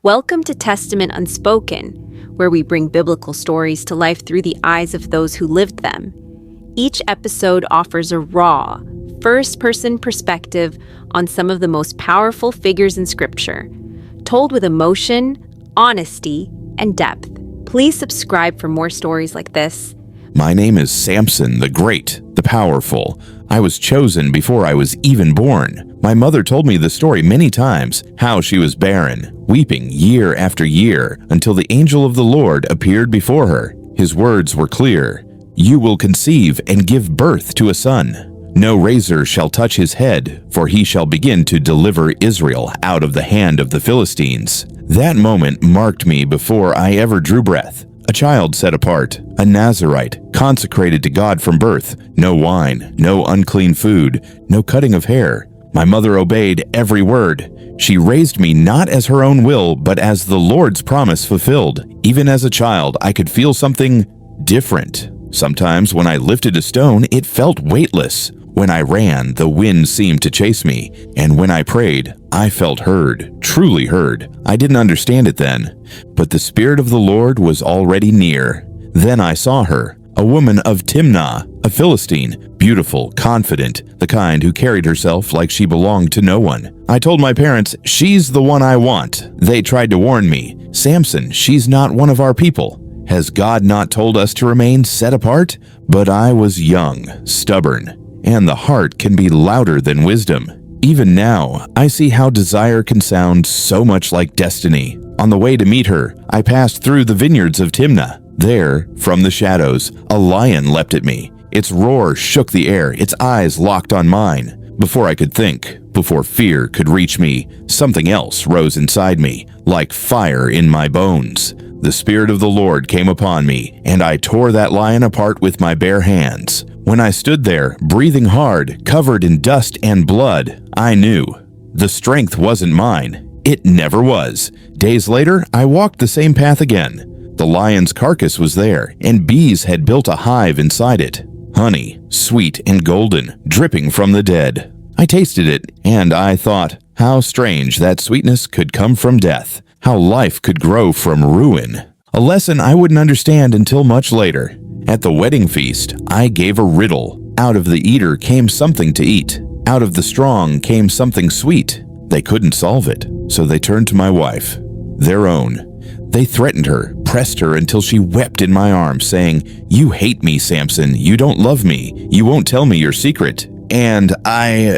Welcome to Testament Unspoken, where we bring biblical stories to life through the eyes of those who lived them. Each episode offers a raw, first-person perspective on some of the most powerful figures in Scripture, told with emotion, honesty, and depth. Please subscribe for more stories like this. My name is Samson, the Great, the Powerful. I was chosen before I was even born. My mother told me the story many times, how she was barren, weeping year after year, until the angel of the Lord appeared before her. His words were clear. "You will conceive and give birth to a son. No razor shall touch his head, for he shall begin to deliver Israel out of the hand of the Philistines." That moment marked me before I ever drew breath. A child set apart, a Nazirite, consecrated to God from birth. No wine, no unclean food, no cutting of hair. My mother obeyed every word. She raised me not as her own will, but as the Lord's promise fulfilled. Even as a child, I could feel something different. Sometimes when I lifted a stone, it felt weightless. When I ran, the wind seemed to chase me. And when I prayed, I felt heard, truly heard. I didn't understand it then, but the Spirit of the Lord was already near. Then I saw her, a woman of Timnah, a Philistine, beautiful, confident, the kind who carried herself like she belonged to no one. I told my parents, "She's the one I want." They tried to warn me, "Samson, she's not one of our people. Has God not told us to remain set apart?" But I was young, stubborn, and the heart can be louder than wisdom. Even now, I see how desire can sound so much like destiny. On the way to meet her, I passed through the vineyards of Timnah. There, from the shadows, a lion leapt at me. Its roar shook the air, its eyes locked on mine. Before I could think, before fear could reach me, something else rose inside me, like fire in my bones. The Spirit of the Lord came upon me, and I tore that lion apart with my bare hands. When I stood there, breathing hard, covered in dust and blood, I knew the strength wasn't mine. It never was. Days later, I walked the same path again. The lion's carcass was there, and bees had built a hive inside it. Honey, sweet and golden, dripping from the dead. I tasted it, and I thought, how strange that sweetness could come from death. How life could grow from ruin. A lesson I wouldn't understand until much later. At the wedding feast, I gave a riddle. Out of the eater came something to eat. Out of the strong came something sweet. They couldn't solve it, so they turned to my wife, their own. They threatened her, pressed her until she wept in my arms, saying, "You hate me, Samson. You don't love me. You won't tell me your secret." And I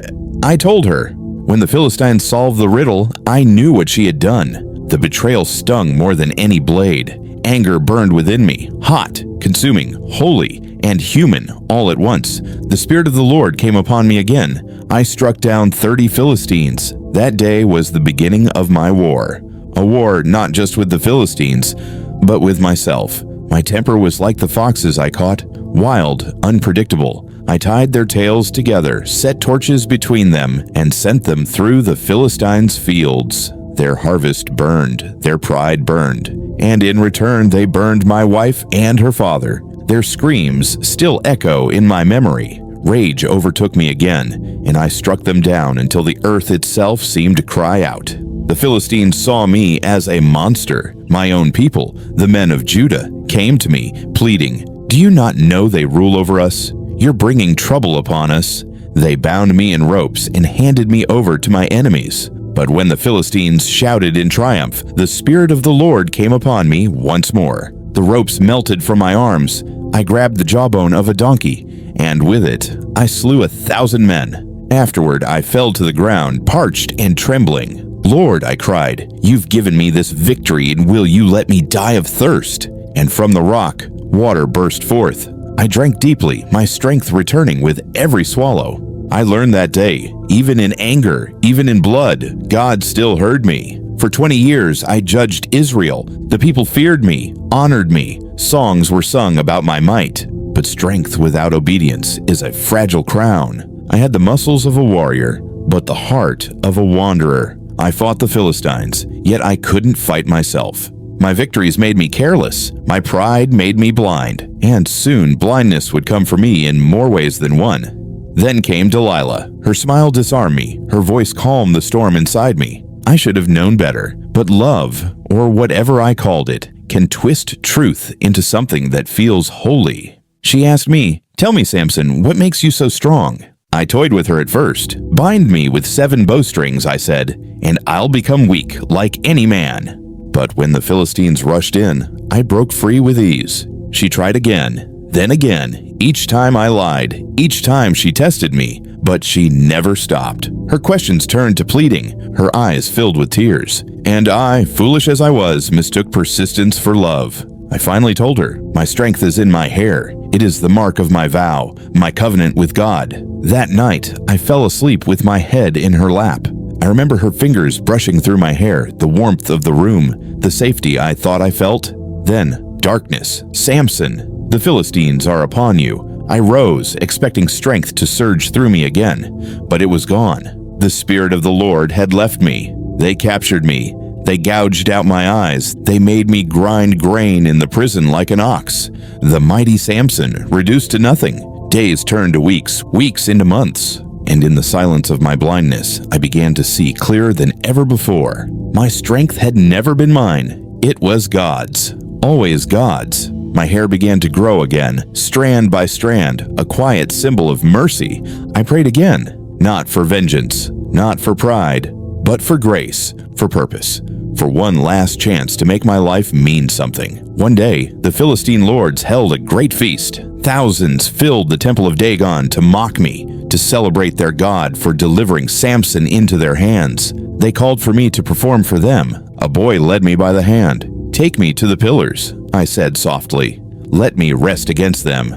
told her. When the Philistines solved the riddle, I knew what she had done. The betrayal stung more than any blade. Anger burned within me, hot, consuming, holy, and human all at once. The Spirit of the Lord came upon me again. I struck down 30 Philistines. That day was the beginning of my war. A war not just with the Philistines, but with myself. My temper was like the foxes I caught, wild, unpredictable. I tied their tails together, set torches between them, and sent them through the Philistines' fields. Their harvest burned, their pride burned, and in return they burned my wife and her father. Their screams still echo in my memory. Rage overtook me again, and I struck them down until the earth itself seemed to cry out. The Philistines saw me as a monster. My own people, the men of Judah, came to me, pleading, "Do you not know they rule over us? You're bringing trouble upon us." They bound me in ropes and handed me over to my enemies. But when the Philistines shouted in triumph, the Spirit of the Lord came upon me once more. The ropes melted from my arms. I grabbed the jawbone of a donkey, and with it, I slew 1,000 men. Afterward, I fell to the ground, parched and trembling. "Lord," I cried, "you've given me this victory, and will you let me die of thirst?" And from the rock, water burst forth. I drank deeply, my strength returning with every swallow. I learned that day, even in anger, even in blood, God still heard me. For 20 years, I judged Israel. The people feared me, honored me. Songs were sung about my might. But strength without obedience is a fragile crown. I had the muscles of a warrior, but the heart of a wanderer. I fought the Philistines, yet I couldn't fight myself. My victories made me careless. My pride made me blind. And soon blindness would come for me in more ways than one. Then came Delilah. Her smile disarmed me. Her voice calmed the storm inside me. I should have known better, But love, or whatever I called it, can twist truth into something that feels holy. She asked me, "Tell me, Samson, what makes you so strong?" I toyed with her at first. "Bind me with 7 bowstrings," I said, "and I'll become weak like any man." But when the Philistines rushed in, I broke free with ease. She tried again, then again. Each time I lied, each time she tested me, but she never stopped. Her questions turned to pleading, her eyes filled with tears. And I, foolish as I was, mistook persistence for love. I finally told her, "My strength is in my hair. It is the mark of my vow, my covenant with God." That night, I fell asleep with my head in her lap. I remember her fingers brushing through my hair, the warmth of the room, the safety I thought I felt. Then, darkness. "Samson, the Philistines are upon you." I rose, expecting strength to surge through me again, but it was gone. The Spirit of the Lord had left me. They captured me. They gouged out my eyes. They made me grind grain in the prison like an ox. The mighty Samson, reduced to nothing. Days turned to weeks, weeks into months. And in the silence of my blindness, I began to see clearer than ever before. My strength had never been mine. It was God's. Always God's. My hair began to grow again, strand by strand, a quiet symbol of mercy. I prayed again, not for vengeance, not for pride, but for grace, for purpose, for one last chance to make my life mean something. One day, the Philistine lords held a great feast. Thousands filled the temple of Dagon to mock me, to celebrate their God for delivering Samson into their hands. They called for me to perform for them. A boy led me by the hand. "Take me to the pillars," I said softly. "Let me rest against them."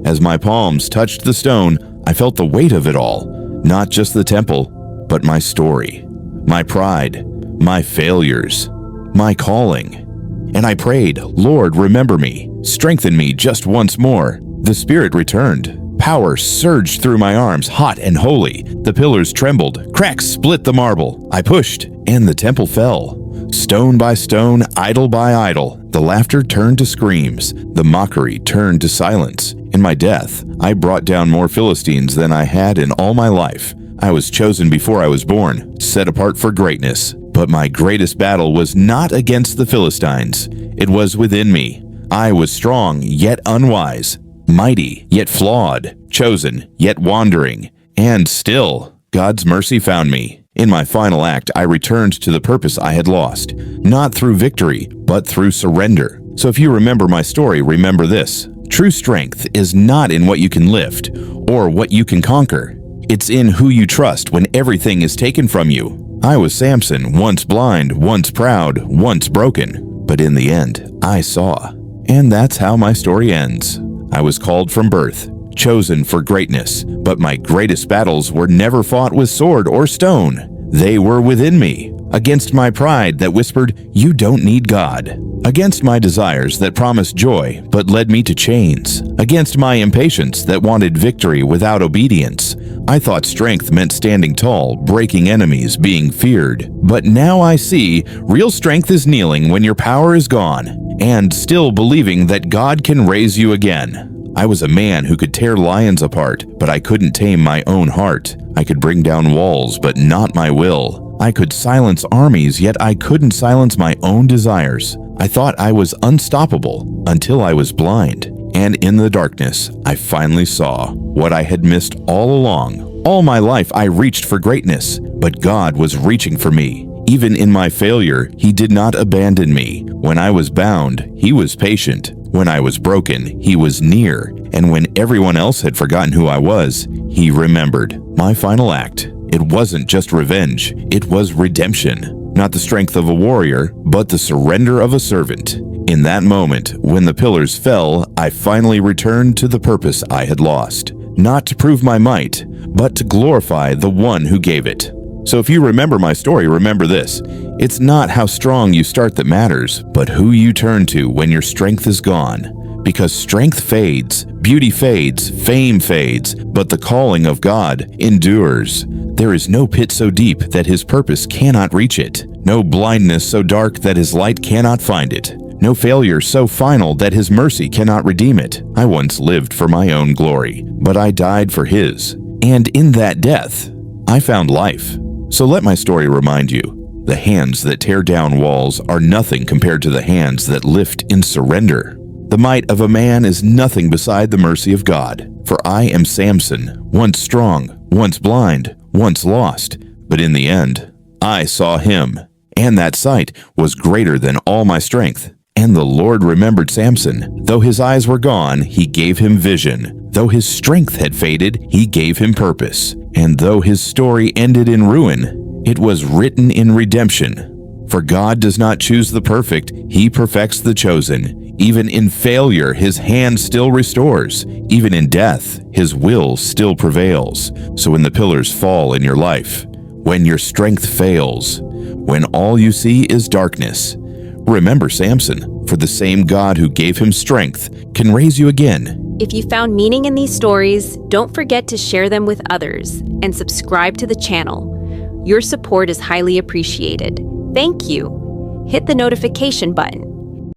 As my palms touched the stone, I felt the weight of it all. Not just the temple, but my story, my pride, my failures, my calling. And I prayed, "Lord, remember me. Strengthen me just once more." The Spirit returned. Power surged through my arms, hot and holy. The pillars trembled. Cracks split the marble. I pushed, and the temple fell. Stone by stone, idol by idol, the laughter turned to screams. The mockery turned to silence. In my death, I brought down more Philistines than I had in all my life. I was chosen before I was born, set apart for greatness. But my greatest battle was not against the Philistines. It was within me. I was strong, yet unwise. Mighty, yet flawed. Chosen, yet wandering. And still, God's mercy found me. In my final act, I returned to the purpose I had lost. Not through victory, but through surrender. So if you remember my story, remember this. True strength is not in what you can lift or what you can conquer. It's in who you trust when everything is taken from you. I was Samson, once blind, once proud, once broken. But in the end, I saw. And that's how my story ends. I was called from birth, chosen for greatness, but my greatest battles were never fought with sword or stone. They were within me, against my pride that whispered, "You don't need God," against my desires that promised joy but led me to chains, against my impatience that wanted victory without obedience. I thought strength meant standing tall, breaking enemies, being feared. But now I see real strength is kneeling when your power is gone, and still believing that God can raise you again. I was a man who could tear lions apart, but I couldn't tame my own heart. I could bring down walls, but not my will. I could silence armies, yet I couldn't silence my own desires. I thought I was unstoppable until I was blind. And in the darkness, I finally saw what I had missed all along. All my life, I reached for greatness, but God was reaching for me. Even in my failure, He did not abandon me. When I was bound, He was patient. When I was broken, He was near. And when everyone else had forgotten who I was, He remembered. My final act, it wasn't just revenge, it was redemption. Not the strength of a warrior, but the surrender of a servant. In that moment, when the pillars fell, I finally returned to the purpose I had lost. Not to prove my might, but to glorify the one who gave it. So if you remember my story, remember this. It's not how strong you start that matters, but who you turn to when your strength is gone. Because strength fades, beauty fades, fame fades, but the calling of God endures. There is no pit so deep that His purpose cannot reach it. No blindness so dark that His light cannot find it. No failure so final that His mercy cannot redeem it. I once lived for my own glory, but I died for His. And in that death, I found life. So let my story remind you, The hands that tear down walls are nothing compared to the hands that lift in surrender. The might of a man is nothing beside the mercy of God. For I am Samson, once strong, once blind, once lost, but in the end, I saw him, and that sight was greater than all my strength. And the Lord remembered Samson. Though his eyes were gone, he gave him vision. Though his strength had faded, he gave him purpose. And though his story ended in ruin, it was written in redemption. For God does not choose the perfect, he perfects the chosen. Even in failure, his hand still restores. Even in death, his will still prevails. So when the pillars fall in your life, when your strength fails, when all you see is darkness, remember Samson, for the same God who gave him strength can raise you again. If you found meaning in these stories, don't forget to share them with others and subscribe to the channel. Your support is highly appreciated. Thank you. Hit the notification button